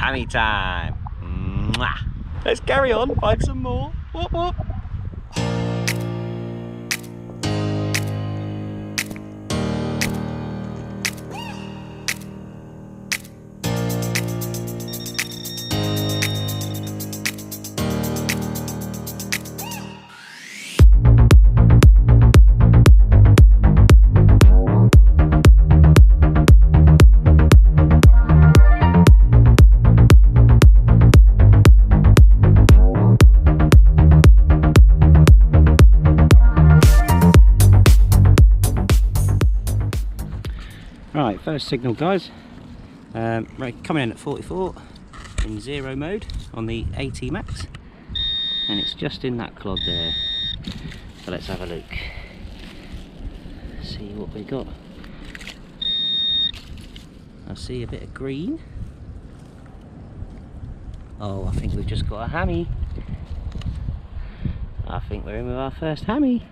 hammy time. Mwah. Let's carry on, find some more. Whoop, whoop. Right, first signal guys, right, coming in at 44 in 0 mode on the 80 max, and it's just in that clod there, so let's have a look, see what we got. I see a bit of green. Oh, I think we've just got a hammy. I think we're in with our first hammy.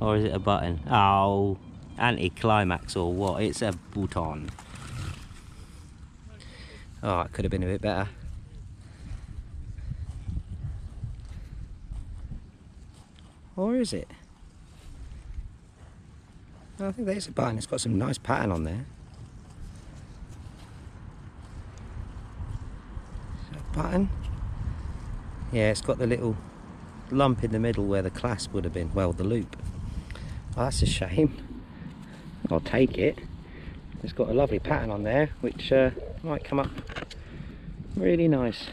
Or is it a button? Oh, anti-climax or what? It's a bouton. Oh, it could have been a bit better. Or is it? I think there's a button. It's got some nice pattern on there. Is that a button? Yeah, it's got the little lump in the middle where the clasp would have been. Well, the loop. Oh, that's a shame. I'll take it. It's got a lovely pattern on there, which might come up really nice.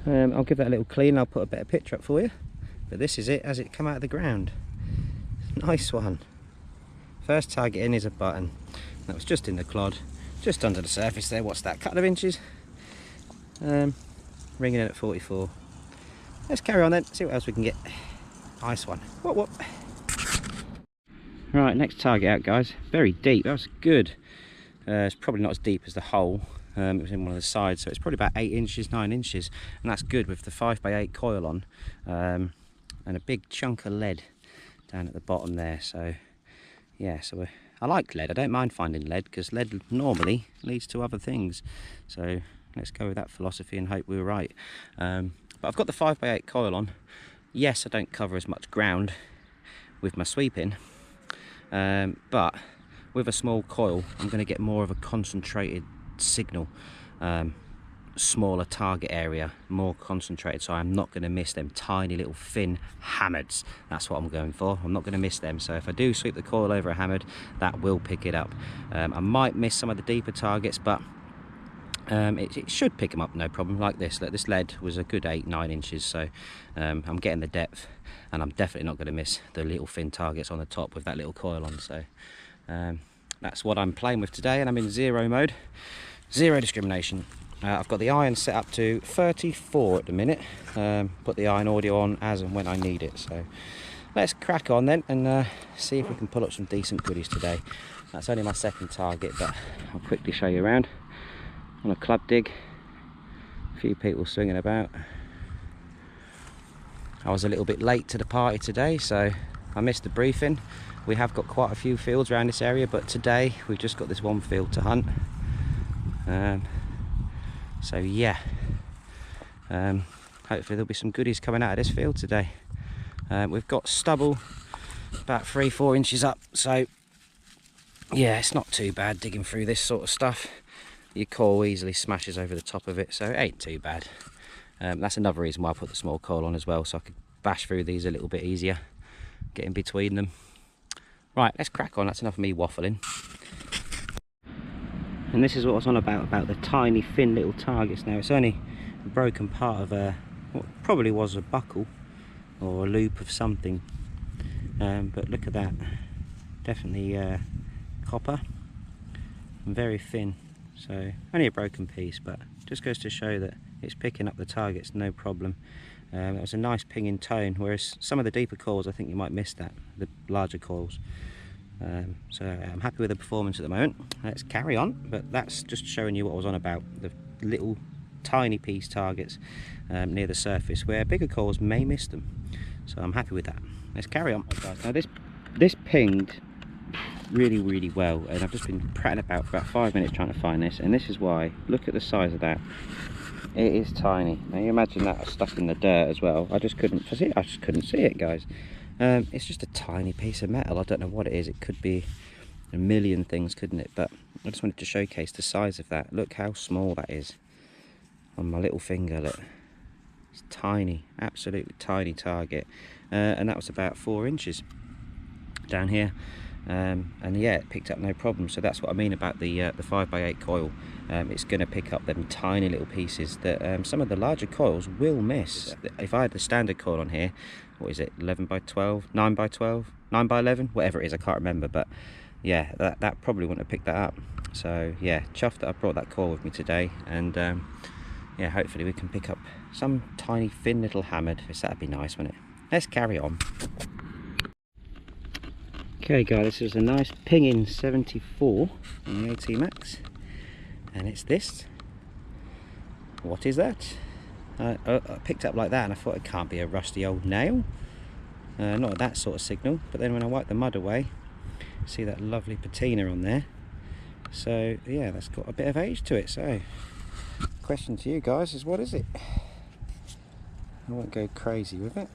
I'll give that a little clean. I'll put a better picture up for you. But this is it as it come out of the ground. Nice one. First target in is a button. That was just in the clod, just under the surface there. What's that? Couple of inches. Ringing in at 44. Let's carry on then. See what else we can get. Nice one. Whoop, whoop. Right, next target out guys, very deep, that was good. It's probably not as deep as the hole, it was in one of the sides, so it's probably about 8 inches, 9 inches, and that's good with the 5x8 coil on, and a big chunk of lead down at the bottom there. So yeah, so I like lead, I don't mind finding lead, because lead normally leads to other things, so let's go with that philosophy and hope we were right. But I've got the 5x8 coil on. Yes, I don't cover as much ground with my sweeping, but with a small coil I'm going to get more of a concentrated signal, smaller target area, more concentrated, so I'm not going to miss them tiny little thin hammered. That's what I'm going for. I'm not going to miss them, so if I do sweep the coil over a hammered, that will pick it up. I might miss some of the deeper targets, but it should pick them up no problem. Like this lead was a good 8-9 inches, so I'm getting the depth, and I'm definitely not going to miss the little thin targets on the top with that little coil on. So that's what I'm playing with today, and I'm in 0 mode, 0 discrimination. I've got the iron set up to 34 at the minute. Put the iron audio on as and when I need it. So let's crack on then and see if we can pull up some decent goodies today. That's only my second target, but I'll quickly show you around. On a club dig, a few people swinging about. I was a little bit late to the party today, so I missed the briefing. We have got quite a few fields around this area, but today we've just got this one field to hunt. So yeah, hopefully there'll be some goodies coming out of this field today. We've got stubble about 3-4 inches up, so yeah, it's not too bad digging through this sort of stuff. Your coil easily smashes over the top of it, so it ain't too bad. That's another reason why I put the small coil on as well, so I could bash through these a little bit easier, get in between them. Right, let's crack on. That's enough of me waffling. And this is what I was on about the tiny thin little targets. Now it's only a broken part of what probably was a buckle or a loop of something, but look at that, definitely copper and very thin. So only a broken piece, but just goes to show that it's picking up the targets no problem. It was a nice pinging tone, whereas some of the deeper coils I think you might miss that, the larger coils. So I'm happy with the performance at the moment. Let's carry on, but that's just showing you what I was on about, the little tiny piece targets near the surface where bigger coils may miss them. So I'm happy with that. Let's carry on. Now this pinged really well, and I've just been prattling about for about 5 minutes trying to find this, and this is why. Look at the size of that. It is tiny. Now you imagine that stuck in the dirt as well. I just couldn't see it, guys. It's just a tiny piece of metal. I don't know what it is. It could be a million things, couldn't it? But I just wanted to showcase the size of that. Look how small that is on my little finger. Look, it's tiny, absolutely tiny target, and that was about 4 inches down here. And yeah, it picked up no problem. So that's what I mean about the 5x8 coil. It's going to pick up them tiny little pieces that some of the larger coils will miss. If I had the standard coil on here, what is it, 11x12, 9x12, 9x11, whatever it is, I can't remember, but yeah, that probably wouldn't have picked that up. So yeah, chuffed that I brought that coil with me today, and yeah, hopefully we can pick up some tiny thin little hammered. That'd be nice, wouldn't it? Let's carry on. Okay guys, this is a nice pinging 74 on the AT Max, and it's this. What is that? I picked it up like that and I thought it can't be a rusty old nail. Not that sort of signal, but then when I wipe the mud away, see that lovely patina on there. So yeah, that's got a bit of age to it. So question to you guys is, what is it? I won't go crazy with it.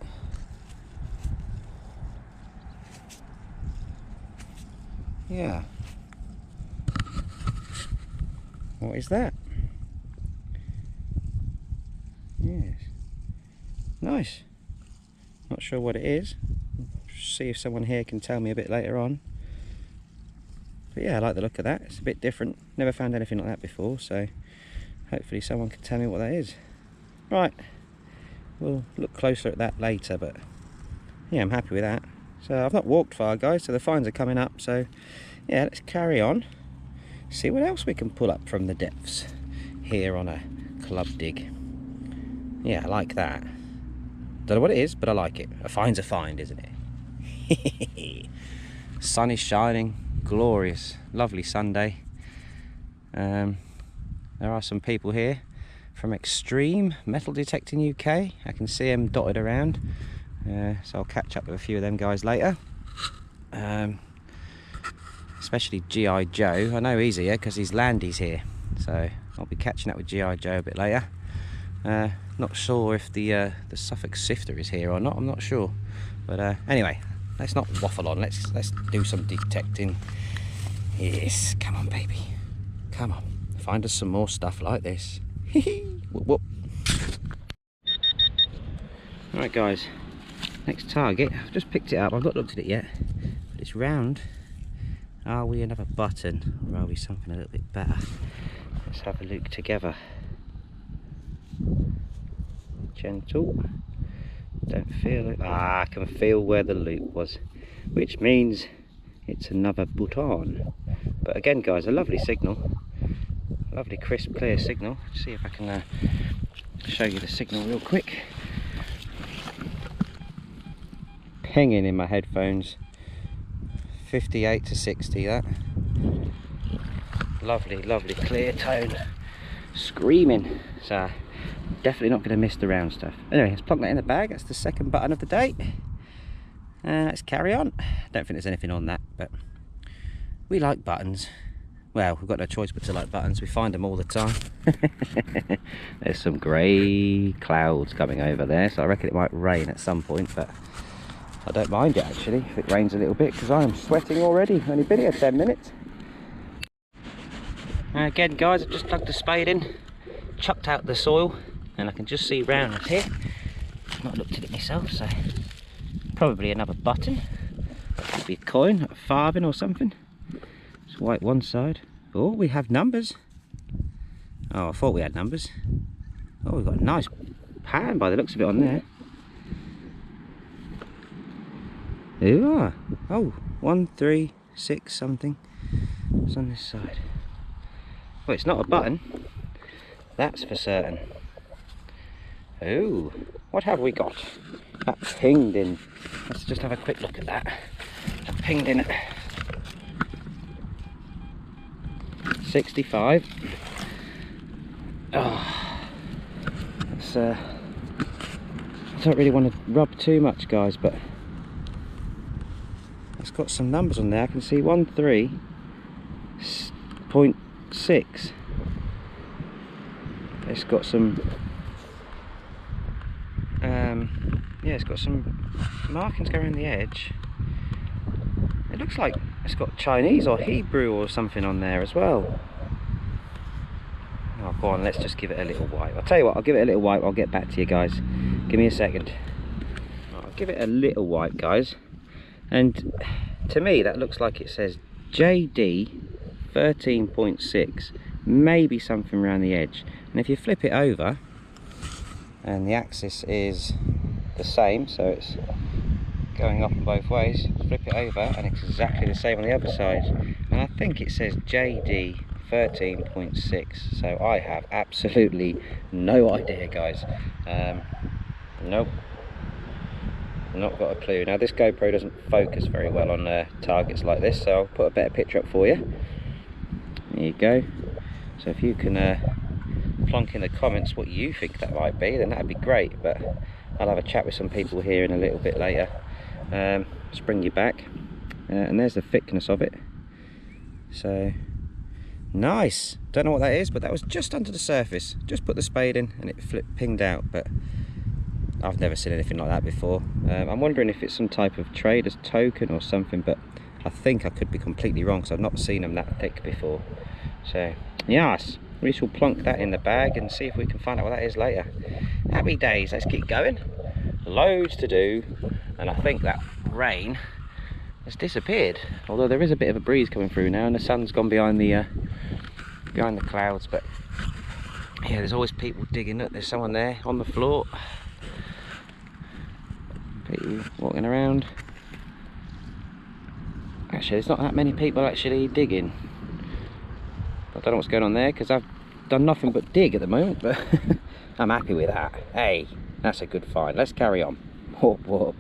Yeah. What is that? Yes. Nice. Not sure what it is. See if someone here can tell me a bit later on. But yeah, I like the look of that. It's a bit different. Never found anything like that before, so hopefully someone can tell me what that is. Right. We'll look closer at that later, but yeah, I'm happy with that. So I've not walked far, guys, so the fines are coming up. So yeah, let's carry on. See what else we can pull up from the depths here on a club dig. Yeah, I like that. Don't know what it is, but I like it. A fine's a find, isn't it? Sun is shining, glorious, lovely Sunday. There are some people here from Extreme Metal Detecting UK. I can see them dotted around. So I'll catch up with a few of them guys later. Especially G.I. Joe. I know he's here because his Landy's here. So I'll be catching up with G.I. Joe a bit later. Not sure if the Suffolk sifter is here or not. I'm not sure. But anyway, let's not waffle on. Let's do some detecting. Yes, come on, baby. Come on. Find us some more stuff like this. Whoop, whoop. Alright guys, next target. I've just picked it up. I've not looked at it yet, but it's round. Are we another button, or are we something a little bit better? Let's have a look together. Gentle. Don't feel it. I can feel where the loop was, which means it's another button. But again guys, a lovely signal. Lovely crisp clear signal. Let's see if I can show you the signal real quick. Pinging in my headphones. 58 to 60, that. Lovely, lovely clear tone. Screaming. So definitely not going to miss the round stuff. Anyway, let's plonk that in the bag. That's the second button of the day. Let's carry on. Don't think there's anything on that, but we like buttons. Well, we've got no choice but to like buttons. We find them all the time. There's some grey clouds coming over there, so I reckon it might rain at some point, but I don't mind it actually if it rains a little bit, because I am sweating already. Only been here 10 minutes. Again guys, I've just dug the spade in, chucked out the soil, and I can just see round here. I've not looked at it myself, so probably another button. Could be a coin, a farthing or something. It's white one side. Oh, we have numbers. Oh, I thought we had numbers. Oh, we've got a nice pattern by the looks of it on there. There you are. Oh, 1, 3, 6 something. What's on this side? Well, it's not a button. That's for certain. Oh, what have we got? That pinged in. Let's just have a quick look at that. That pinged in at 65. Oh, it's, I don't really want to rub too much guys, but that's got some numbers on there. I can see 13.6. It's got some yeah, it's got some markings going around the edge. It looks like it's got Chinese or Hebrew or something on there as well. Oh, go on, let's just give it a little wipe. I'll tell you what, I'll give it a little wipe. I'll get back to you guys. Give me a second. I'll give it a little wipe, guys. And to me, that looks like it says JD 13.6. Maybe something around the edge. And if you flip it over, and the axis is the same, so it's going up in both ways, flip it over and it's exactly the same on the other side. And I think it says JD 13.6, so I have absolutely no idea, guys. Nope, not got a clue. Now this GoPro doesn't focus very well on targets like this, so I'll put a better picture up for you. There you go. So if you can plonk in the comments what you think that might be, then that'd be great. But I'll have a chat with some people here in a little bit later. Just bring you back, and there's the thickness of it. So nice. Don't know what that is, but that was just under the surface. Just put the spade in and it pinged out, but I've never seen anything like that before. I'm wondering if it's some type of trader's token or something, but I think I could be completely wrong because I've not seen them that thick before. So yes, we shall plonk that in the bag and see if we can find out what that is later. Happy days, let's keep going. Loads to do, and I think that rain has disappeared. Although there is a bit of a breeze coming through now, and the sun's gone behind the clouds. But yeah, there's always people digging. Look, there's someone there on the floor. People walking around. Actually, there's not that many people actually digging. I don't know what's going on there because I've done nothing but dig at the moment, but I'm happy with that. Hey, that's a good find. Let's carry on. Whoop whoop.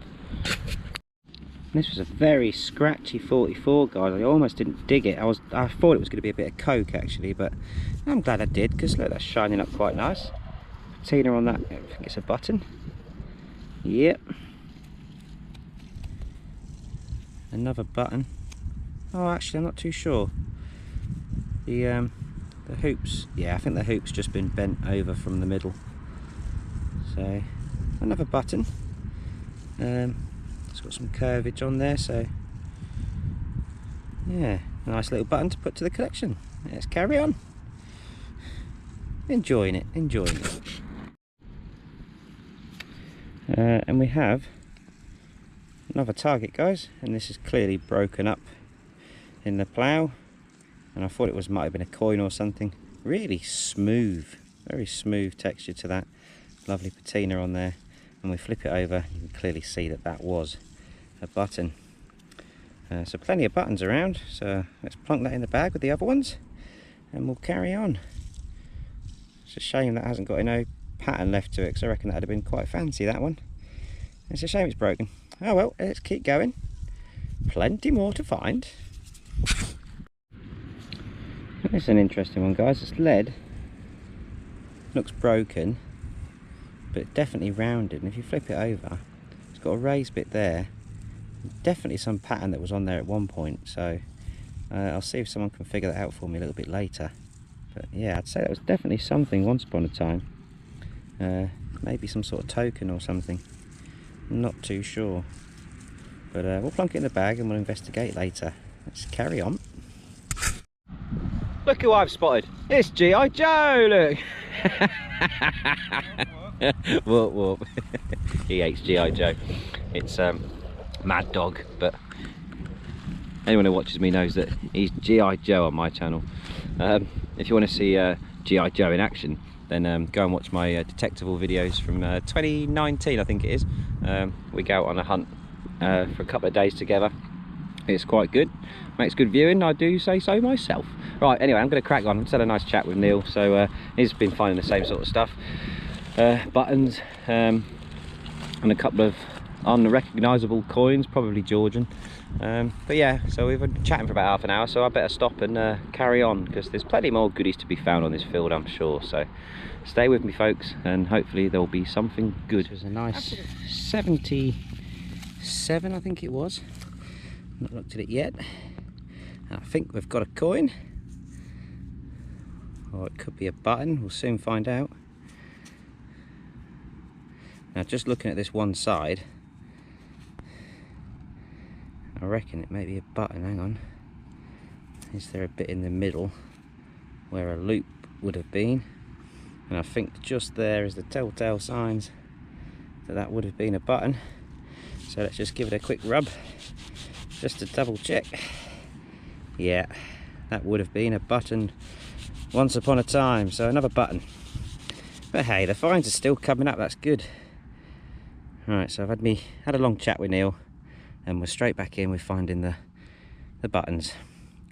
This was a very scratchy 44, guys. I almost didn't dig it. I thought it was going to be a bit of coke actually, but I'm glad I did because look, that's shining up quite nice. Patina on that. I think it's a button. Yep. Another button. Oh, actually, I'm not too sure. The hoops, yeah, I think the hoop's just been bent over from the middle. So another button. It's got some curvage on there, so yeah, nice little button to put to the collection. Let's carry on. Enjoying it, enjoying it. And we have another target, guys, and this is clearly broken up in the plough. And I thought it might have been a coin or something. Really smooth, very smooth texture to that. Lovely patina on there. And we flip it over, you can clearly see that that was a button. So plenty of buttons around. So let's plonk that in the bag with the other ones, and we'll carry on. It's a shame that hasn't got no pattern left to it, because I reckon that'd have been quite fancy, that one. It's a shame it's broken. Oh well, let's keep going. Plenty more to find. This is an interesting one, guys. It's lead. Looks broken, but definitely rounded. And if you flip it over, it's got a raised bit there. Definitely some pattern that was on there at one point. So I'll see if someone can figure that out for me a little bit later. But yeah, I'd say that was definitely something once upon a time. Maybe some sort of token or something. I'm not too sure. But we'll plonk it in the bag and we'll investigate later. Let's carry on. Look who I've spotted. It's G.I. Joe, look. Whoop whoop. He hates G.I. Joe. It's Mad Dog, but anyone who watches me knows that he's G.I. Joe on my channel. If you want to see G.I. Joe in action, then go and watch my detectable videos from 2019, I think it is. We go out on a hunt for a couple of days together. It's quite good, makes good viewing, I do say so myself. Right, anyway, I'm going to crack on. Just had a nice chat with Neil, so he's been finding the same sort of stuff. Buttons, and a couple of unrecognisable coins, probably Georgian. But yeah, so we've been chatting for about half an hour, so I better stop and carry on, because there's plenty more goodies to be found on this field, I'm sure. So stay with me, folks, and hopefully there'll be something good. It was a nice 77, I think it was. Not looked at it yet. I think we've got a coin. Or it could be a button, we'll soon find out. Now just looking at this one side, I reckon it may be a button. Hang on. Is there a bit in the middle where a loop would have been? And I think just there is the telltale signs that that would have been a button. So let's just give it a quick rub just to double check. Yeah, that would have been a button once upon a time, so another button. But hey, the finds are still coming up, that's good. Right, so I've had a long chat with Neil, and we're straight back in with finding the buttons.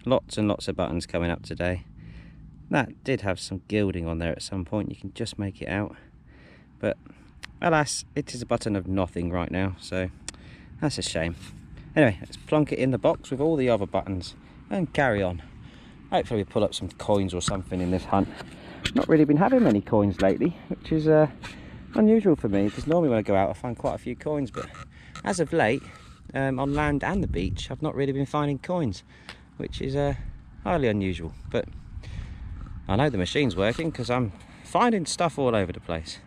Lots and lots of buttons coming up today. That did have some gilding on there at some point, you can just make it out. But alas, it is a button of nothing right now, so that's a shame. Anyway, let's plonk it in the box with all the other buttons and carry on. Hopefully we pull up some coins or something in this hunt. Not really been having many coins lately, which is unusual for me, because normally when I go out I find quite a few coins, but as of late, on land and the beach, I've not really been finding coins, which is highly unusual. But I know the machine's working because I'm finding stuff all over the place.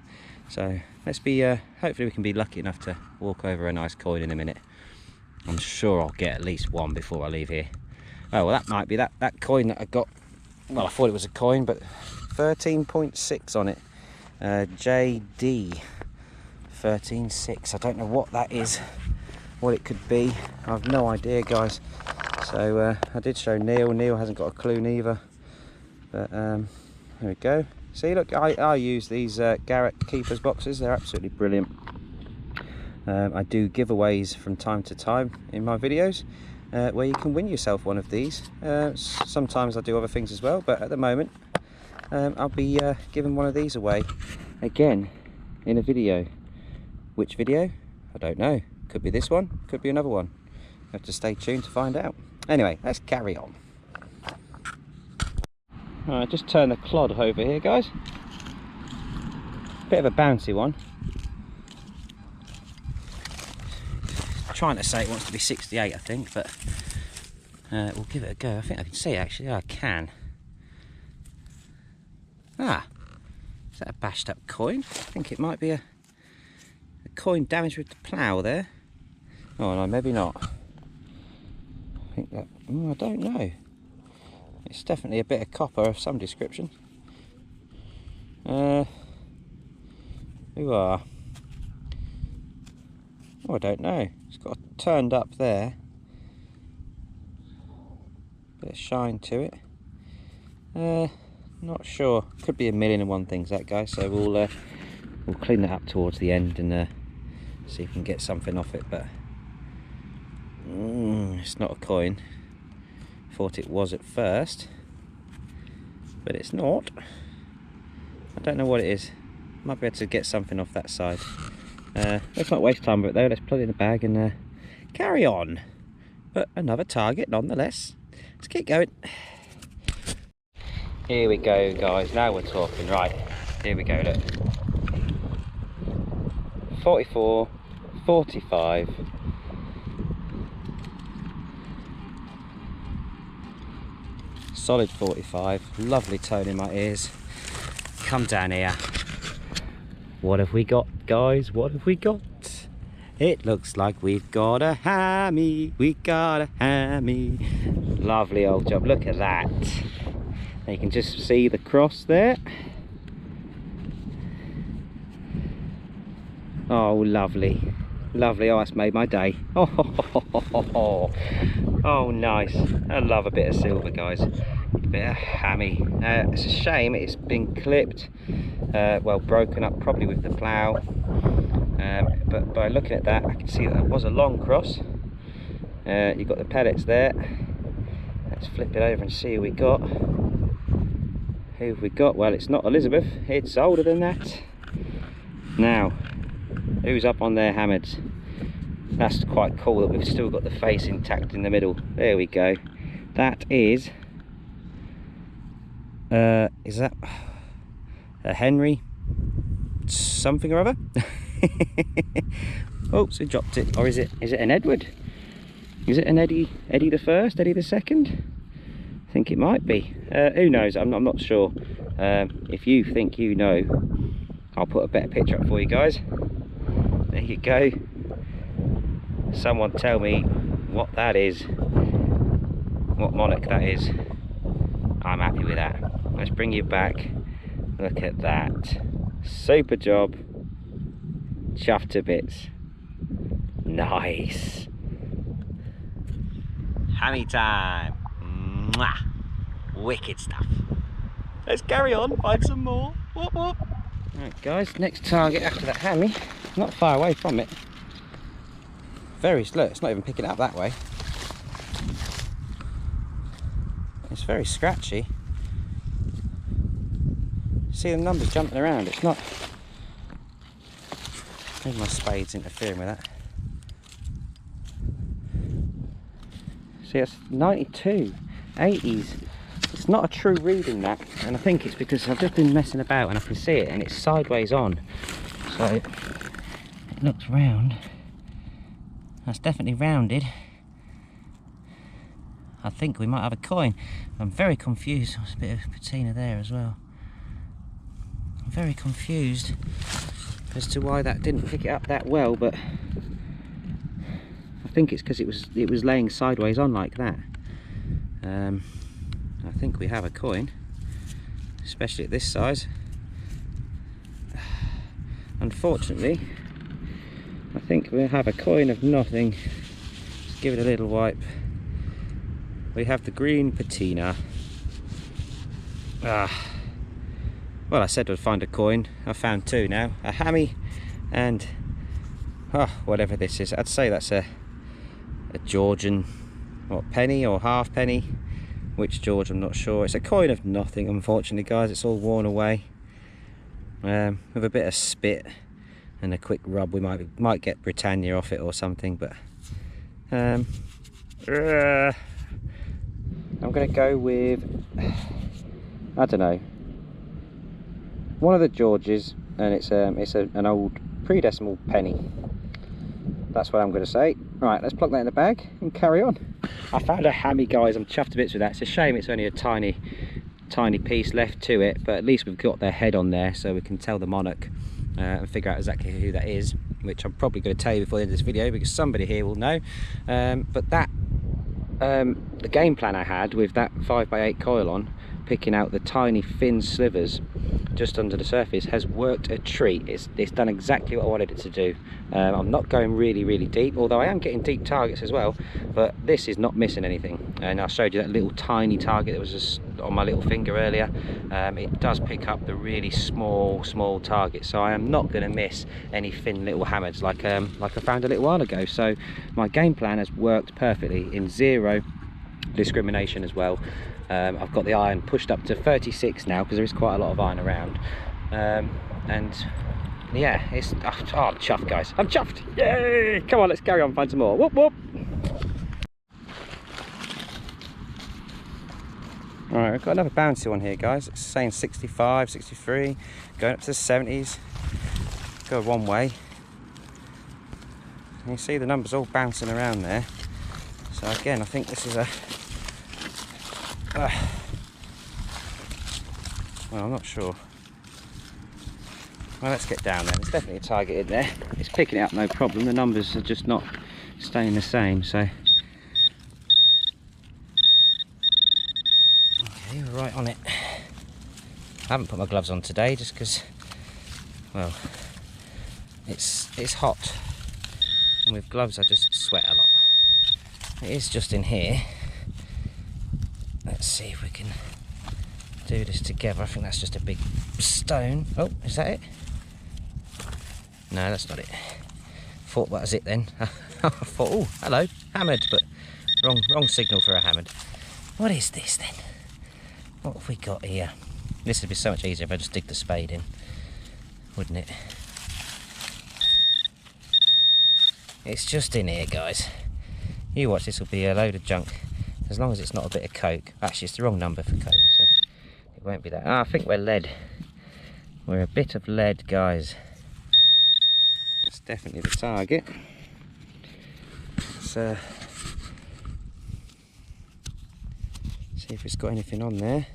So let's be, hopefully we can be lucky enough to walk over a nice coin in a minute. I'm sure I'll get at least one before I leave here. Oh, well, that might be that coin that I got. Well, I thought it was a coin, but 13.6 on it. JD 13.6. I don't know what that is, what it could be. I've no idea, guys. So I did show Neil. Neil hasn't got a clue neither. But there we go. See, look, I use these Garrett keepers boxes. They're absolutely brilliant. I do giveaways from time to time in my videos where you can win yourself one of these. Sometimes I do other things as well, but at the moment I'll be giving one of these away again in a video. Which video? I don't know. Could be this one, could be another one. You have to stay tuned to find out. Anyway, let's carry on. Alright, just turn the clod over here, guys. Bit of a bouncy one. Trying to say it wants to be 68, I think, but we'll give it a go. I think I can see it, actually. Oh, I can. Ah, is that a bashed up coin? I think it might be a coin damaged with the plough there. Oh no, maybe not. I think that, I don't know. It's definitely a bit of copper of some description. Who are? Oh, I don't know. It's got turned up there. Bit of shine to it. Not sure. Could be a million and one things, that guy. So we'll clean that up towards the end and see if we can get something off it. But it's not a coin. Thought it was at first, but it's not. I don't know what it is. Might be able to get something off that side. Let's not waste time with it though. Let's put it in the bag and carry on. But another target nonetheless. Let's keep going. Here we go, guys. Now we're talking. Right, here we go. Look, 44, 45. Solid 45. Lovely tone in my ears. Come down here. What have we got, guys? What have we got? It looks like we've got a hammy. We got a hammy. Lovely old job. Look at that. You can just see the cross there. Oh, lovely. Lovely. Oh, that's made my day. Oh, nice. I love a bit of silver, guys. A bit of hammy. It's a shame it's been clipped. Well, broken up probably with the plough. But by looking at that, I can see that was a long cross. You've got the pellets there. Let's flip it over and see who we got. Who have we got? Well, it's not Elizabeth. It's older than that. Now, who's up on their hammers? That's quite cool that we've still got the face intact in the middle. There we go. That is that a Henry something or other? Oops, we dropped it. Or is it an Edward? Is it an Eddie the first, Eddie the second? I think it might be. Who knows? I'm not sure. If you think you know, I'll put a better picture up for you guys. There you go. Someone tell me what that is, what monarch that is. I'm happy with that. Let's bring you back. Look at that. Super job. Chuffed to bits. Nice. Hammy time. Mwah. Wicked stuff. Let's carry on, find some more. Whoop, whoop. Right guys, next target after that hammy. Not far away from it. Very slow, it's not even picking it up that way. It's very scratchy. See the numbers jumping around, it's not... Maybe my spade's interfering with that. See, it's 92, 80s. It's not a true reading, that, and I think it's because I've just been messing about and I can see it and it's sideways on. So it looks round. That's definitely rounded. I think we might have a coin. I'm very confused. There's a bit of patina there as well. I'm very confused as to why that didn't pick it up that well, but I think it's because it was laying sideways on like that. I think we have a coin, especially at this size. Unfortunately, I think we have a coin of nothing. Let's give it a little wipe. We have the green patina. Well, I said I'd find a coin. I found two now. A hammy and whatever this is. I'd say that's a Georgian, what, penny or half penny? Which George, I'm not sure. It's a coin of nothing, unfortunately, guys. It's all worn away. With a bit of spit and a quick rub, we might get Britannia off it or something. But I'm going to go with, I don't know, one of the Georges, and it's an old pre-decimal penny. That's what I'm going to say. Right, let's plug that in the bag and carry on. I found a hammy, guys. I'm chuffed to bits with that. It's a shame it's only a tiny piece left to it, but at least we've got their head on there so we can tell the monarch and figure out exactly who that is, which I'm probably going to tell you before the end of this video because somebody here will know. But that the game plan I had with that 5x8 coil on, picking out the tiny thin slivers just under the surface, has worked a treat. It's done exactly what I wanted it to do. I'm not going really deep, although I am getting deep targets as well, but this is not missing anything. And I showed you that little tiny target that was just on my little finger earlier. It does pick up the really small targets, so I am not going to miss any thin little hammers like I found a little while ago. So my game plan has worked perfectly in zero discrimination as well. I've got the iron pushed up to 36 now because there is quite a lot of iron around, and yeah, it's I'm chuffed, guys. I'm chuffed. Yay! Come on, let's carry on, find some more. Whoop whoop. All right, we've got another bouncy one here, guys. It's saying 65, 63, going up to the 70s. Go one way. And you see the numbers all bouncing around there. So again, I think this is a well, I'm not sure. Well, let's get down there. There's definitely a target in there. It's picking it up no problem. The numbers are just not staying the same, so okay, we're right on it. I haven't put my gloves on today just because, well, it's hot, and with gloves I just sweat a lot. It is just in here. Let's see if we can do this together. I think that's just a big stone. Oh, is that it? No, that's not it. Thought that was it then. I thought, oh, hello, hammered, but wrong signal for a hammered. What is this then? What have we got here? This would be so much easier if I just dig the spade in, wouldn't it? It's just in here, guys. You watch, this will be a load of junk. As long as it's not a bit of coke. Actually, it's the wrong number for coke, so it won't be that. I think we're lead. We're a bit of lead, guys. It's definitely the target. Let's See if it's got anything on there.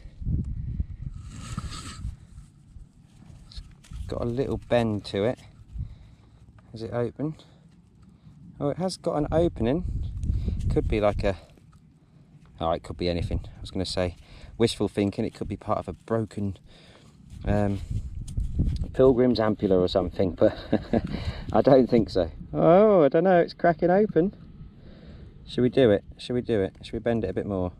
It's got a little bend to it. Is it open? Oh, it has got an opening. Could be like a... Oh, it could be anything. I was going to say wishful thinking. It could be part of a broken pilgrim's ampulla or something, but I don't think so. Oh, I don't know. It's cracking open. Should we do it? Should we do it? Should we bend it a bit more?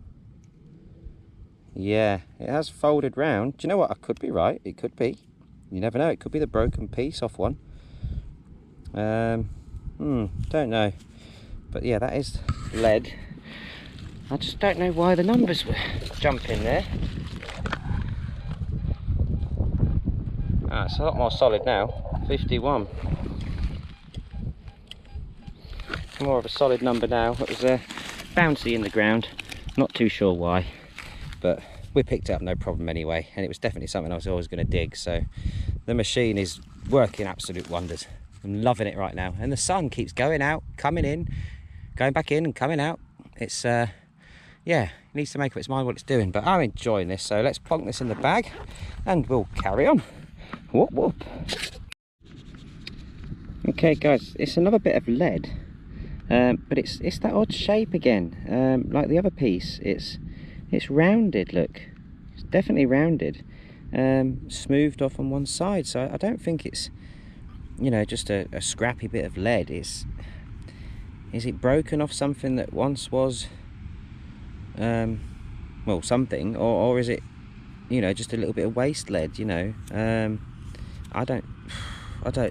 Yeah, it has folded round. Do you know what? I could be right. It could be. You never know. It could be the broken piece off one. Don't know. But yeah, that is lead. I just don't know why the numbers were jumping there. It's a lot more solid now. 51. More of a solid number now. It was bouncy in the ground. Not too sure why, but we picked it up no problem anyway, and it was definitely something I was always going to dig. So the machine is working absolute wonders. I'm loving it right now, and the sun keeps going out, coming in, going back in and coming out. It's yeah, it needs to make up its mind what it's doing, but I'm enjoying this. So let's plonk this in the bag and we'll carry on. Whoop whoop. Okay guys, it's another bit of lead, but it's that odd shape again, like the other piece. It's rounded. Look, it's definitely rounded, smoothed off on one side. So I don't think it's, you know, just a scrappy bit of lead. Is it broken off something that once was well, something, or is it, you know, just a little bit of waste lead, you know? I don't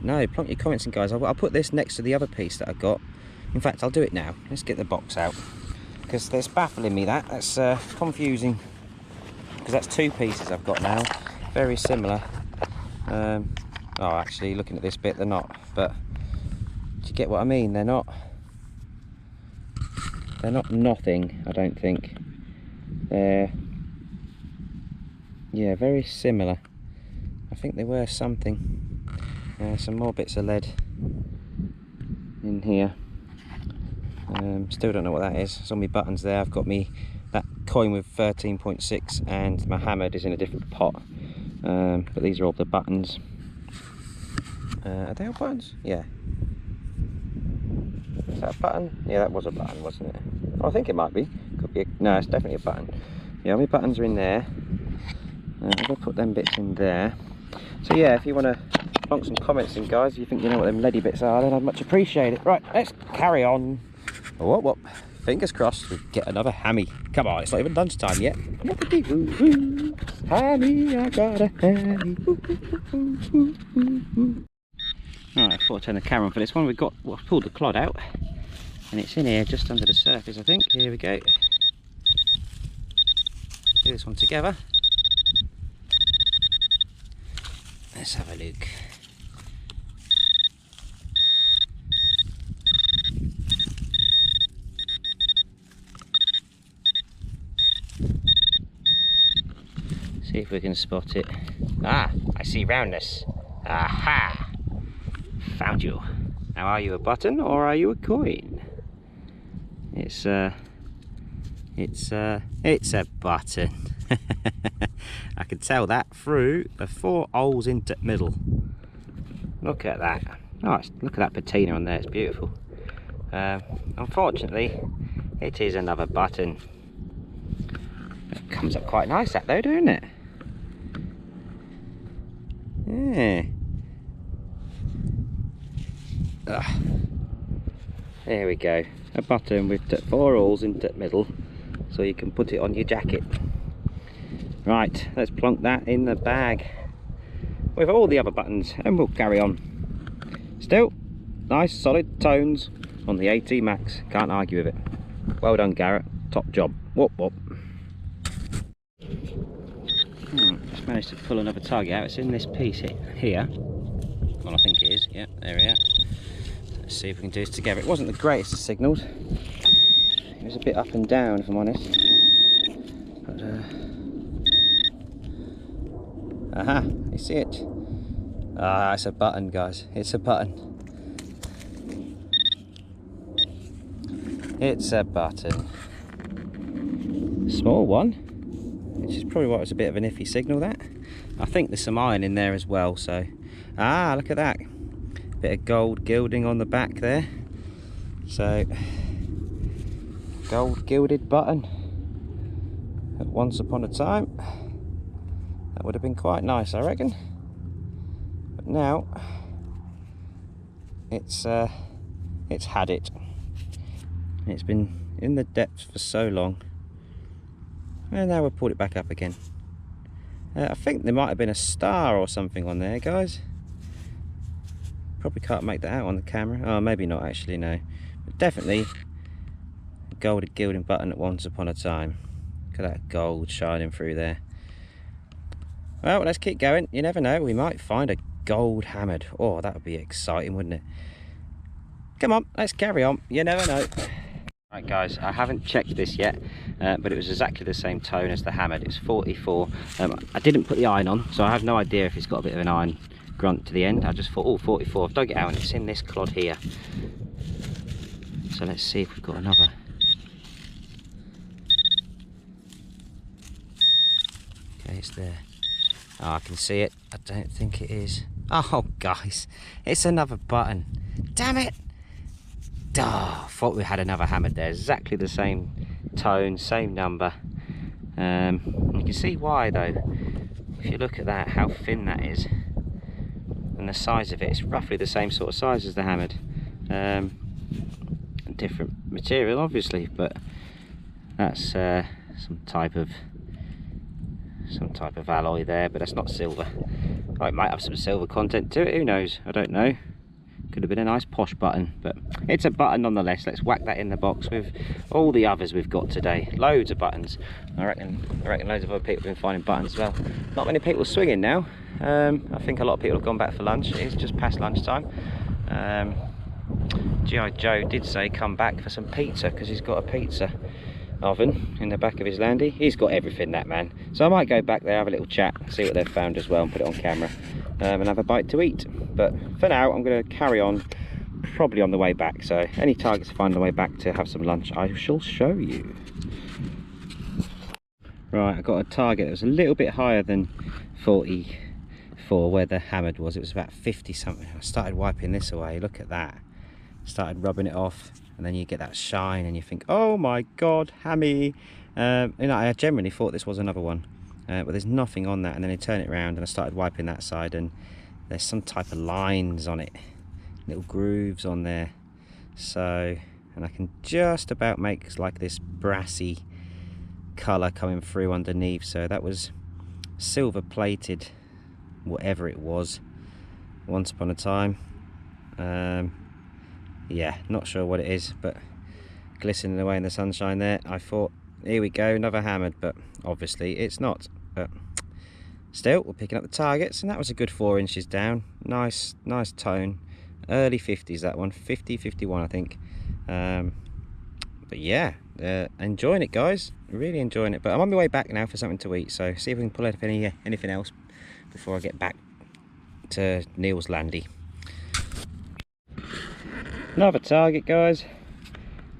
know. Plonk your comments in, guys. I'll put this next to the other piece that I got. In fact, I'll do it now. Let's get the box out, because that's baffling me. That's confusing, because that's two pieces I've got now, very similar. Oh, actually, looking at this bit, they're not. But do you get what I mean? They're not nothing, I don't think. They're, yeah, very similar. I think they were something. Some more bits of lead in here. Still don't know what that is. It's on my buttons there. I've got that coin with 13.6, and my hammered is in a different pot. But these are all the buttons. Are they all buttons? Yeah. Is that a button? Yeah, that was a button, wasn't it? Oh, I think it might be. Could be. No, it's definitely a button. Yeah, all my buttons are in there. I'm gonna put them bits in there. So yeah, if you want to plonk some comments in, guys, if you think you know what them leady bits are, then I'd much appreciate it. Right, let's carry on. Oh, whoop. Fingers crossed we get another hammy. Come on, it's not even lunchtime yet. Hammy, I got a hammy. Alright, I thought I'd turn the camera on for this one. We've pulled the clod out, and it's in here just under the surface, I think. Here we go. Do this one together. Let's have a look. See if we can spot it. Ah, I see roundness. Aha! Found you. Now, are you a button or are you a coin? It's a button. I can tell that through the 4 holes into the middle. Look at that. Oh, look at that patina on there. It's beautiful. Unfortunately, it is another button. It comes up quite nice, that though, doesn't it? Yeah. There we go. A button with 4 holes into the middle, so you can put it on your jacket. Right, let's plonk that in the bag with all the other buttons, and we'll carry on. Still, nice solid tones on the AT Max. Can't argue with it. Well done, Garrett. Top job. Whoop whoop. Just managed to pull another target out. It's in this piece here. Well, I think it is. Yeah, there we are. Let's see if we can do this together. It wasn't the greatest of signals. It was a bit up and down, if I'm honest. But, aha, you see it? Ah, it's a button, guys. It's a button. It's a button. Small one. which is probably why it was a bit of an iffy signal. That I think there's some iron in there as well. So look at that, bit of gold gilding on the back there. So gold gilded button at once upon a time. That would have been quite nice, I reckon. But now it's had it. It's been in the depths for so long, and now we've pulled it back up again. I think there might have been a star or something on there, guys. Probably can't make that out on the camera. Oh, maybe not actually, no. But definitely a gold gilding button at once upon a time. Look at that gold shining through there. Well, let's keep going. You never know, we might find a gold hammered. Oh, that would be exciting, wouldn't it? Come on, let's carry on. You never know. Right guys, I haven't checked this yet, but it was exactly the same tone as the hammered. It's 44. I didn't put the iron on, so I have no idea if it's got a bit of an iron grunt to the end. I just thought, oh, 44. I've dug it out and it's in this clod here. So let's see if we've got another. Okay, it's there. Oh, I can see it. I don't think it is. Oh guys, it's another button. Damn it! Oh, thought we had another hammered there. Exactly the same tone, same number. You can see why though. If you look at that, how thin that is, and the size of it, it's roughly the same sort of size as the hammered. Different material obviously, but that's some type of alloy there, but that's not silver. Oh, it might have some silver content to it, who knows, I don't know. Could have been a nice posh button, but it's a button nonetheless. Let's whack that in the box with all the others we've got today. Loads of buttons. I reckon loads of other people have been finding buttons as well. Not many people swinging now. I think a lot of people have gone back for lunch. It's just past lunchtime. G.I. Joe did say come back for some pizza, because he's got a pizza oven in the back of his landy. He's got everything, that man. So I might go back there, have a little chat, see what they've found as well, and put it on camera, and have a bite to eat. But for now I'm going to carry on, probably on the way back. So any targets I find on the way back to have some lunch, I shall show you. Right, I got a target that was a little bit higher than 44 where the hammered was. It was about 50 something. I started wiping this away. Look at that. Started rubbing it off, and then you get that shine and you think, oh my god, hammy. You know, I generally thought this was another one, but there's nothing on that. And then I turn it around and I started wiping that side, and there's some type of lines on it, little grooves on there. So, and I can just about make like this brassy colour coming through underneath. So that was silver plated, whatever it was, once upon a time. Yeah, not sure what it is, but glistening away in the sunshine there. I thought, here we go, another hammered, but obviously it's not. But still, we're picking up the targets, and that was a good 4 inches down. Nice tone. Early 50s, that one. 50, 51, I think. But yeah, enjoying it, guys. Really enjoying it. But I'm on my way back now for something to eat, so see if we can pull up anything else before I get back to Neil's landy. Another target, guys,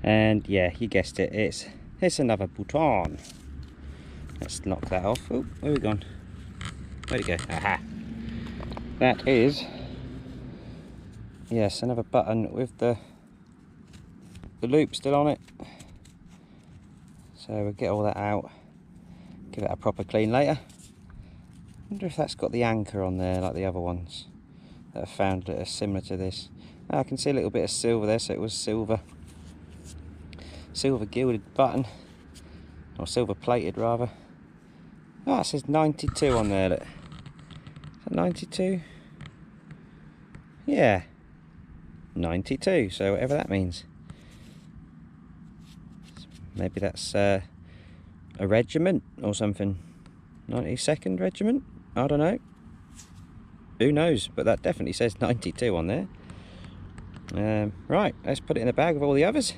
and yeah, you guessed it, it's another button. Let's knock that off. Oh, where we gone? Where'd it go? Aha! That is, yes, another button with the loop still on it. So we'll get all that out, give it a proper clean later. Wonder if that's got the anchor on there like the other ones that I found that are similar to this. I can see a little bit of silver there, so it was silver gilded button, or silver plated rather. Oh, it says 92 on there, look. Is that 92? Yeah, 92, so whatever that means. Maybe that's a regiment or something. 92nd regiment? I don't know. Who knows, but that definitely says 92 on there. Right, let's put it in the bag with all the others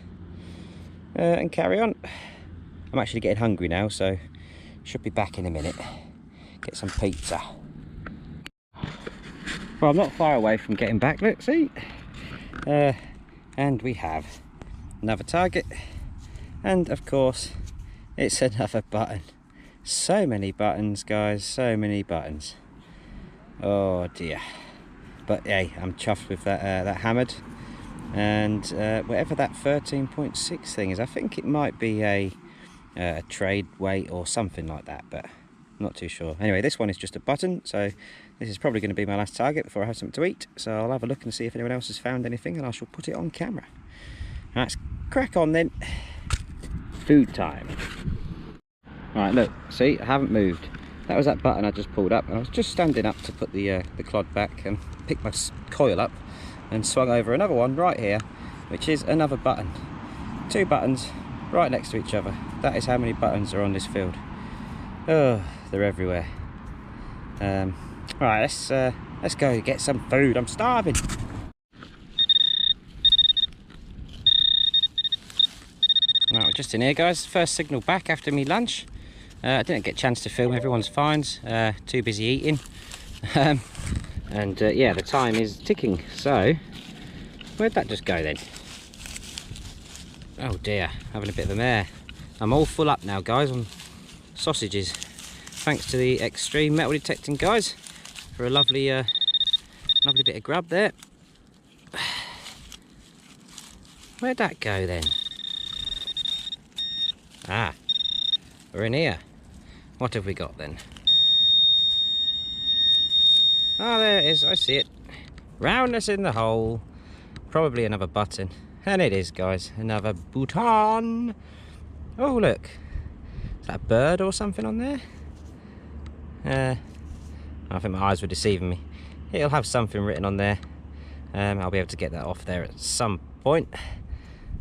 and carry on. I'm actually getting hungry now, so should be back in a minute. Get some pizza. Well, I'm not far away from getting back, let's see. And we have another target, and of course it's another button. So many buttons, guys, so many buttons. Oh dear. But hey, I'm chuffed with that hammered. And whatever that 13.6 thing is, I think it might be a trade weight or something like that, but I'm not too sure. Anyway, this one is just a button, so this is probably going to be my last target before I have something to eat. So I'll have a look and see if anyone else has found anything, and I shall put it on camera. Let's crack on then. Food time. Right, look, see, I haven't moved. That was that button I just pulled up, and I was just standing up to put the clod back and pick my coil up, and swung over another one right here, which is another button. 2 buttons right next to each other. That is how many buttons are on this field. Oh, they're everywhere. Right, let's go get some food. I'm starving. Right, we're just in here, guys. First signal back after me lunch. I didn't get a chance to film everyone's finds. Too busy eating. And yeah, the time is ticking. So, where'd that just go then? Oh dear, having a bit of a mare. I'm all full up now, guys, on sausages. Thanks to the extreme metal detecting guys for a lovely, lovely bit of grub there. Where'd that go then? Ah, we're in here. What have we got then? Ah, there it is, I see it. Roundness in the hole. Probably another button. And it is, guys, another button. Oh, look. Is that a bird or something on there? I think my eyes were deceiving me. It'll have something written on there. I'll be able to get that off there at some point.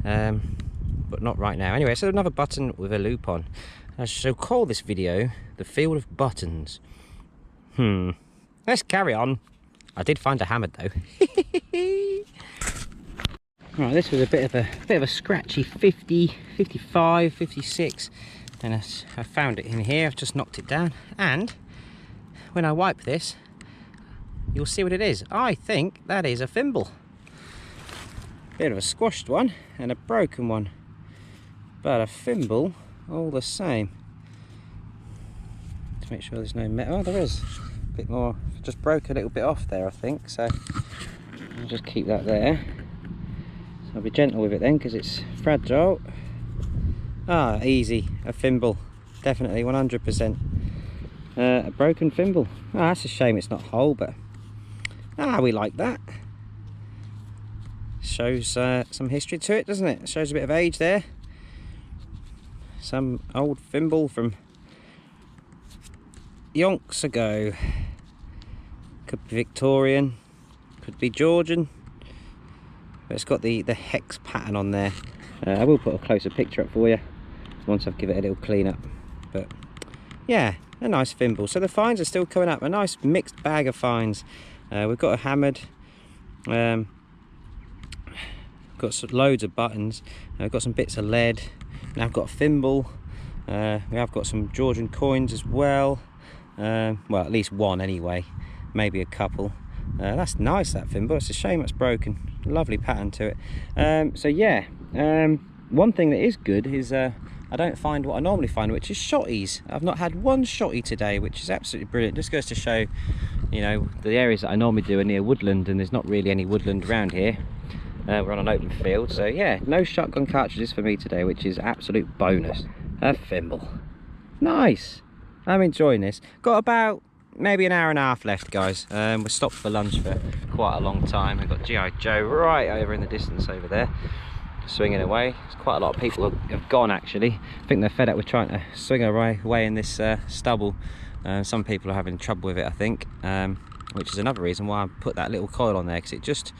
But not right now. Anyway, so another button with a loop on. I shall call this video the field of buttons. Let's carry on. I did find a hammered though. Right, this was a bit of a scratchy 50, 55, 56, and I found it in here. I've just knocked it down, and when I wipe this, you'll see what it is. I think that is a thimble. Bit of a squashed one and a broken one, but a thimble all the same. To make sure there's no metal. Oh, there is a bit more. Just broke a little bit off there, I think. So I'll just keep that there. So I'll be gentle with it then, because it's fragile. Ah, easy. A thimble, definitely 100%. A broken thimble. Ah, that's a shame it's not whole, but we like that. Shows some history to it, doesn't it? Shows a bit of age there. Some old thimble from yonks ago. Could be Victorian, could be Georgian, but it's got the hex pattern on there. I will put a closer picture up for you once I've given it a little clean up. But yeah, a nice thimble. So the finds are still coming up. A nice mixed bag of finds. We've got a hammered. Got loads of buttons. We've got some bits of lead. Now I've got a thimble. We have got some Georgian coins as well. Well, at least one anyway. Maybe a couple. That's nice, that thimble. It's a shame it's broken. Lovely pattern to it. So yeah, one thing that is good is I don't find what I normally find, which is shotties. I've not had one shotty today, which is absolutely brilliant. Just goes to show, you know, the areas that I normally do are near woodland, and there's not really any woodland around here. We're on an open field, so yeah, no shotgun cartridges for me today, which is absolute bonus. A thimble. Nice. I'm enjoying this. Got about maybe an hour and a half left, guys. We're stopped for lunch for quite a long time. We've got G.I. Joe right over in the distance over there, swinging away. There's quite a lot of people have gone, actually. I think they're fed up with trying to swing away in this stubble. Some people are having trouble with it, I think, which is another reason why I put that little coil on there, because it just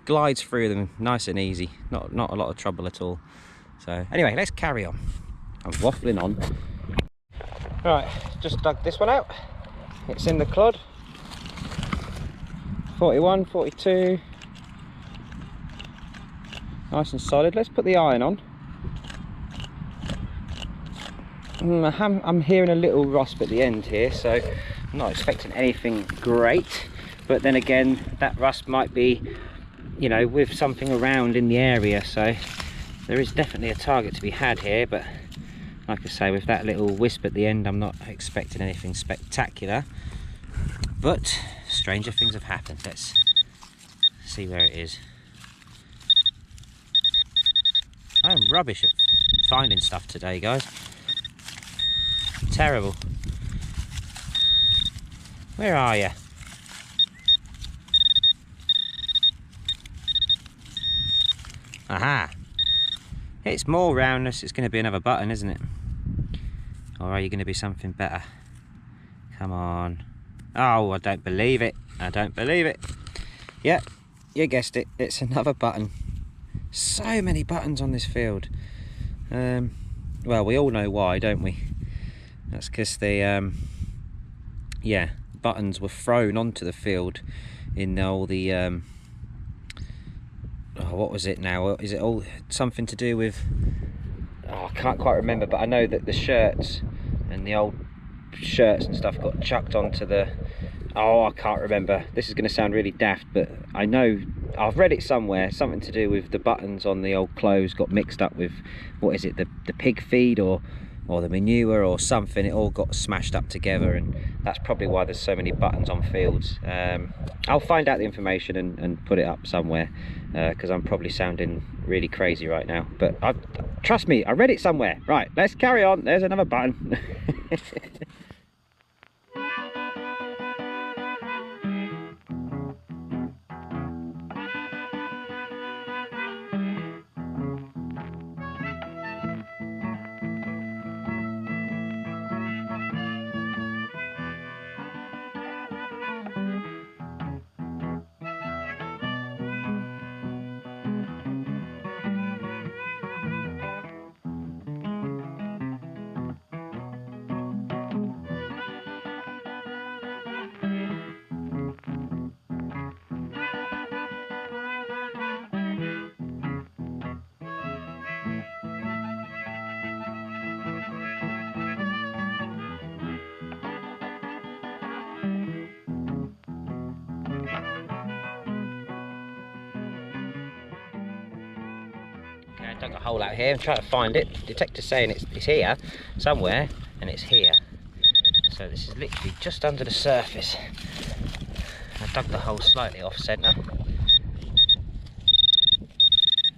glides through them nice and easy. Not a lot of trouble at all. So anyway, let's carry on. I'm waffling on. Right, just dug this one out. It's in the clod. 41, 42. Nice and solid. Let's put the iron on. I'm hearing a little rasp at the end here, so I'm not expecting anything great. But then again, that rust might be, you know, with something around in the area, so there is definitely a target to be had here, but like I say, with that little wisp at the end, I'm not expecting anything spectacular, but stranger things have happened. Let's see where it is. I'm rubbish at finding stuff today, guys. Terrible. Where are you? Aha! It's more roundness. It's going to be another button, isn't it? Or are you going to be something better? Come on. Oh, I don't believe it. I don't believe it. Yep, you guessed it. It's another button. So many buttons on this field. Well, we all know why, don't we? That's because the buttons were thrown onto the field in all the what was it now? Is it all something to do with, I can't quite remember, but I know that the shirts and the old shirts and stuff got chucked onto the, I can't remember. This is going to sound really daft, but I know I've read it somewhere, something to do with the buttons on the old clothes got mixed up with, what is it, the pig feed or the manure or something. It all got smashed up together, and that's probably why there's so many buttons on fields. I'll find out the information and put it up somewhere, because I'm probably sounding really crazy right now, but trust me, I read it somewhere. Right, let's carry on. There's another button. I dug a hole out here and trying to find it. The detector's saying it's here somewhere, and it's here. So this is literally just under the surface. I dug the hole slightly off centre.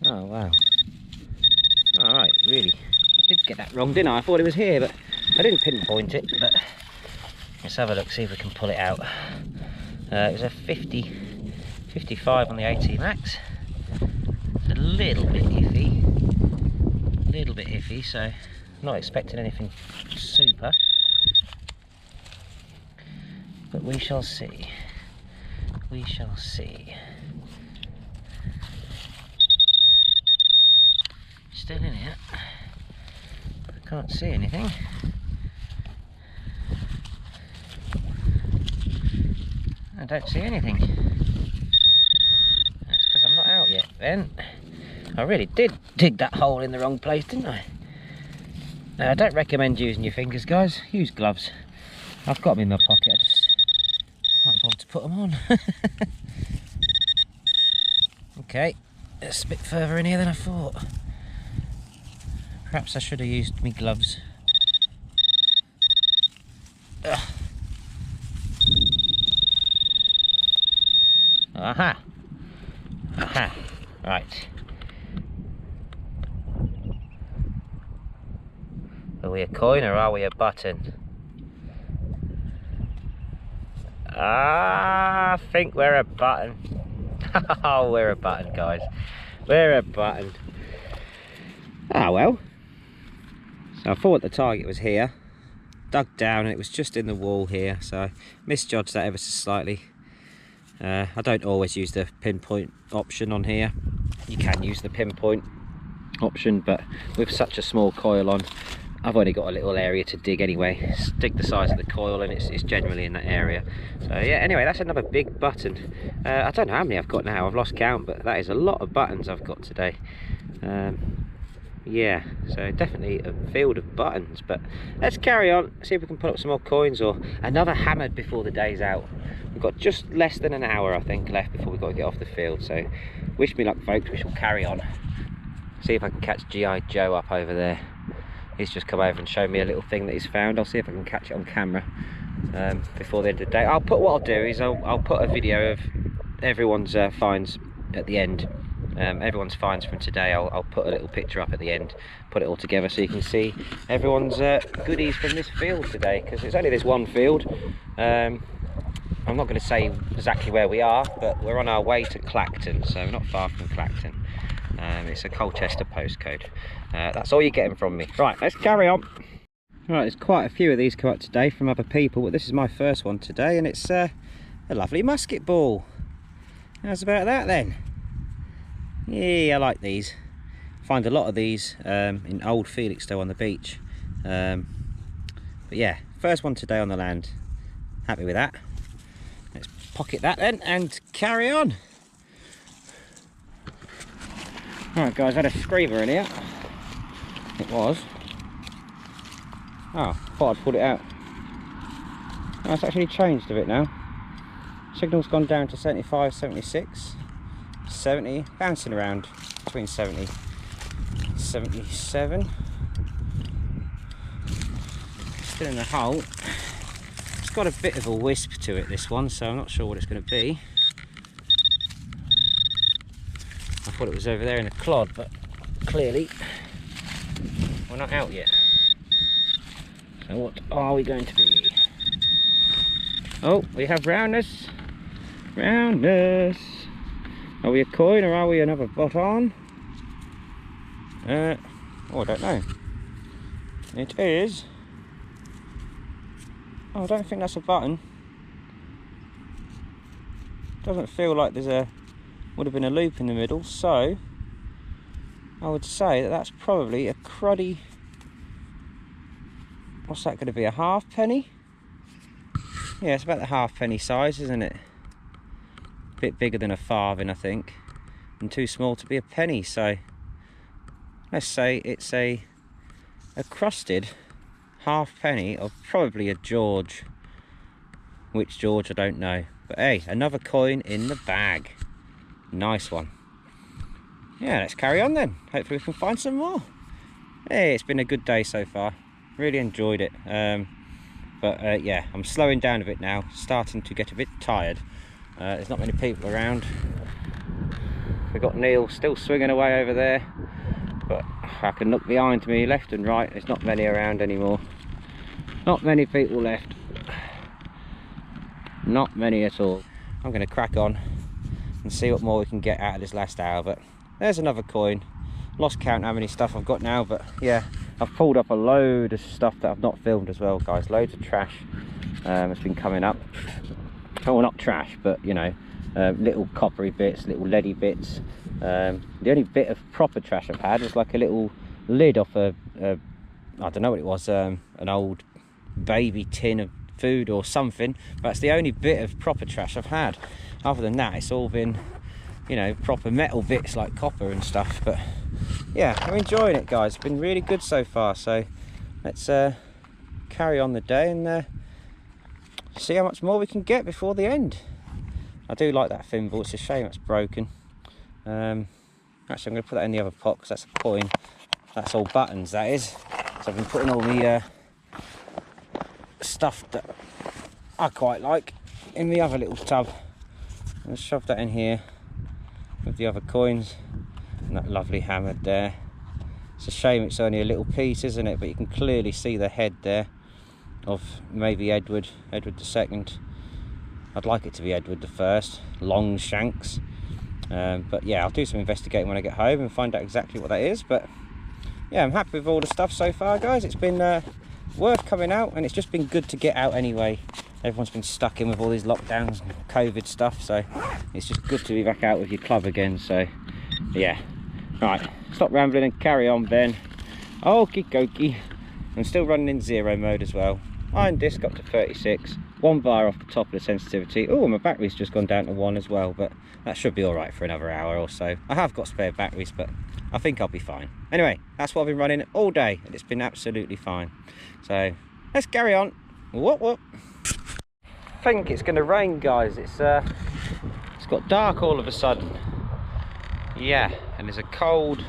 Oh wow. Alright, really. I did get that wrong, didn't I? I thought it was here, but I didn't pinpoint it. But let's have a look, see if we can pull it out. It was a 55 on the AT Max. It's a little bit iffy, so I'm not expecting anything super, but we shall see. We shall see. Still in here. I can't see anything. I don't see anything. That's because I'm not out yet then. I really did dig that hole in the wrong place, didn't I? Now, I don't recommend using your fingers, guys. Use gloves. I've got them in my pocket, I just can't bother to put them on. Okay, it's a bit further in here than I thought. Perhaps I should have used my gloves. Ugh. Aha! Aha! Right. Are we a coin or are we a button? I think we're a button. Oh, we're a button, guys. We're a button. Ah, well. So I thought the target was here. Dug down and it was just in the wall here, so I misjudged that ever so slightly. I don't always use the pinpoint option on here. You can use the pinpoint option, but with such a small coil on, I've only got a little area to dig anyway. Dig the size of the coil and it's generally in that area. So yeah, anyway, that's another big button. I don't know how many I've got now, I've lost count, but that is a lot of buttons I've got today. Yeah, so definitely a field of buttons, but let's carry on, see if we can put up some more coins or another hammered before the day's out. We've got just less than an hour, I think, left before we've got to get off the field, so wish me luck, folks. We shall carry on. See if I can catch G.I. Joe up over there. he's just come over and shown me a little thing that he's found. I'll see if I can catch it on camera before the end of the day. What I'll do is I'll put a video of everyone's finds at the end. Everyone's finds from today. I'll put a little picture up at the end, put it all together so you can see everyone's goodies from this field today, because it's only this one field. I'm not going to say exactly where we are, but we're on our way to Clacton, so we're not far from Clacton. It's a Colchester postcode. That's all you're getting from me. Right, let's carry on. Right, there's quite a few of these come up today from other people, but this is my first one today, and it's a lovely musket ball. How's about that then? Yeah, I like these. Find a lot of these in Old Felixstowe on the beach. But yeah, first one today on the land. Happy with that. Let's pocket that then and carry on. Alright guys, I had a screamer in here. It was. Oh, thought I'd pulled it out. Oh, it's actually changed a bit now. Signal's gone down to 75, 76, 70, bouncing around between 70 and 77. Still in the hole. It's got a bit of a wisp to it, this one, so I'm not sure what it's going to be. I thought it was over there in the clod, but clearly we're not out yet. So what are we going to be? Oh, we have roundness. Roundness. Are we a coin or are we another bottom? Oh, I don't know. It is. Oh, I don't think that's a button. Doesn't feel like would have been a loop in the middle, so I would say that that's probably a cruddy. What's that going to be? A halfpenny? Yeah, it's about the halfpenny size, isn't it? A bit bigger than a farthing, I think, and too small to be a penny. So let's say it's a crusted halfpenny of probably a George. Which George I don't know, but hey, another coin in the bag. Nice one. Yeah, let's carry on then. Hopefully we can find some more. Hey, it's been a good day so far. Really enjoyed it. But yeah, I'm slowing down a bit now. Starting to get a bit tired. There's not many people around. We've got Neil still swinging away over there. But I can look behind me, left and right. There's not many around anymore. Not many people left. Not many at all. I'm going to crack on and see what more we can get out of this last hour. But there's another coin. Lost count how many stuff I've got now, but yeah, I've pulled up a load of stuff that I've not filmed as well, guys. Loads of trash has been coming up. Oh, well, not trash, but you know, little coppery bits, little leady bits. The only bit of proper trash I've had was like a little lid off I don't know what it was, an old baby tin of food or something. That's the only bit of proper trash I've had. Other than that, it's all been, you know, proper metal bits like copper and stuff. But yeah, I'm enjoying it, guys. It's been really good so far, so let's carry on the day and see how much more we can get before the end. I do like that thimble. It's a shame it's broken. Actually, I'm going to put that in the other pot because that's a coin. That's all buttons, that is. So I've been putting all the stuff that I quite like in the other little tub. Let's shove that in here with the other coins and that lovely hammer there. It's a shame it's only a little piece, isn't it? But you can clearly see the head there of maybe Edward II. I'd like it to be Edward I, long shanks. But yeah, I'll do some investigating when I get home and find out exactly what that is. But yeah, I'm happy with all the stuff so far, guys. It's been worth coming out, and it's just been good to get out anyway. Everyone's been stuck in with all these lockdowns and COVID stuff, so it's just good to be back out with your club again. So yeah, right, stop rambling and carry on, Ben. Okie dokie. I'm still running in 0 mode as well. Iron disc up to 36, 1 bar off the top of the sensitivity. Oh, my battery's just gone down to 1 as well, but that should be all right for another hour or so. I have got spare batteries, but I think I'll be fine. Anyway, that's what I've been running all day, and it's been absolutely fine. So let's carry on. Whoop whoop. I think it's going to rain, guys. It's got dark all of a sudden. Yeah, and there's a cold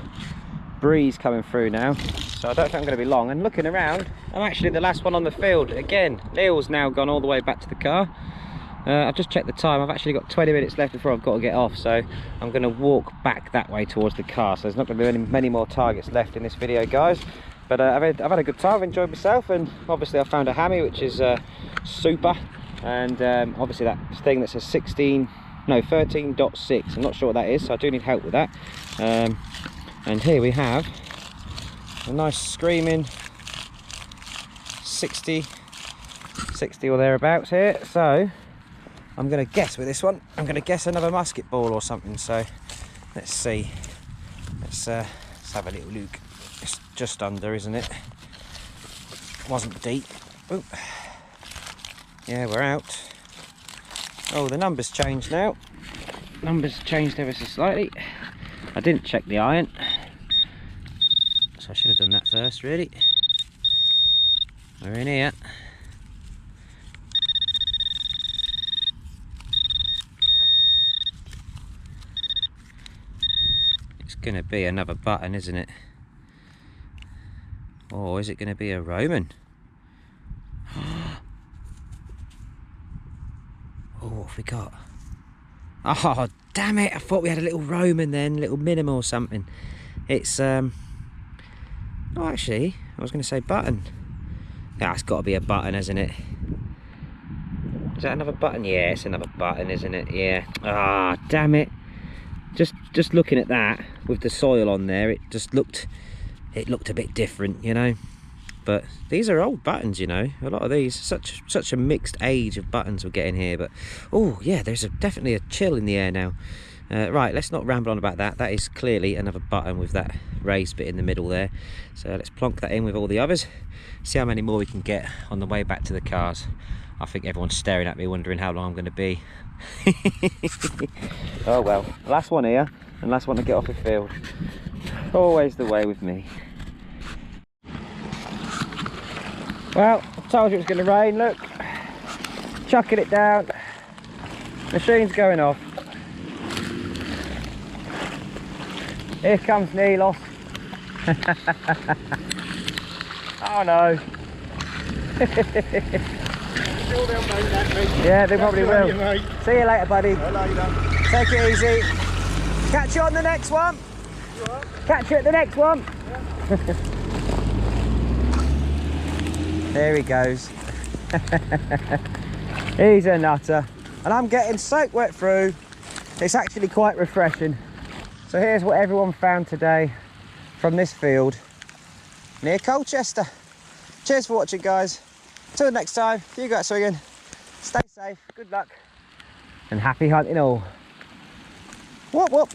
breeze coming through now. so I don't think I'm going to be long. And looking around, I'm actually the last one on the field. Again, Neil's now gone all the way back to the car. I've just checked the time. I've actually got 20 minutes left before I've got to get off, so I'm going to walk back that way towards the car. So there's not going to be many more targets left in this video, guys. But I've had a good time. I've enjoyed myself, and obviously I found a hammy, which is super. And obviously that thing that says 13.6. I'm not sure what that is, so I do need help with that. And here we have a nice screaming 60 or thereabouts here. So I'm going to guess with this one, I'm going to guess another musket ball or something. So let's see. Let's have a little look. It's just under, isn't it? Wasn't deep. Oop. Yeah, we're out. Oh, the numbers changed now. Numbers changed ever so slightly. I didn't check the iron, so I should have done that first, really. We're in here. It's going to be another button, isn't it? Or is it going to be a Roman? Oh, what have we got? Oh, damn it. I thought we had a little Roman then, a little minimum or something. It's, oh, actually, I was going to say button. Yeah, it's got to be a button, isn't it? Is that another button? Yeah, it's another button, isn't it? Yeah. Ah, damn it. Just looking at that with the soil on there, it looked a bit different, you know. But these are old buttons, you know. A lot of these, such a mixed age of buttons we're getting here. But oh yeah, there's definitely a chill in the air now. Right, let's not ramble on about that. That is clearly another button with that raised bit in the middle there. So let's plonk that in with all the others. See how many more we can get on the way back to the cars. I think everyone's staring at me, wondering how long I'm going to be. Oh well, last one here, and last one to get off the field. Always the way with me. Well, I told you it was going to rain, look. Chucking it down. Machine's going off. Here comes Nilos. Oh no. Yeah, they probably will. See you later, buddy. Take it easy. Catch you on the next one. Catch you at the next one. There he goes. He's a nutter. And I'm getting soaked wet through. It's actually quite refreshing. So here's what everyone found today from this field near Colchester. Cheers for watching, guys. Till next time, if you go out swinging, stay safe, good luck, and happy hunting all. Whoop whoop.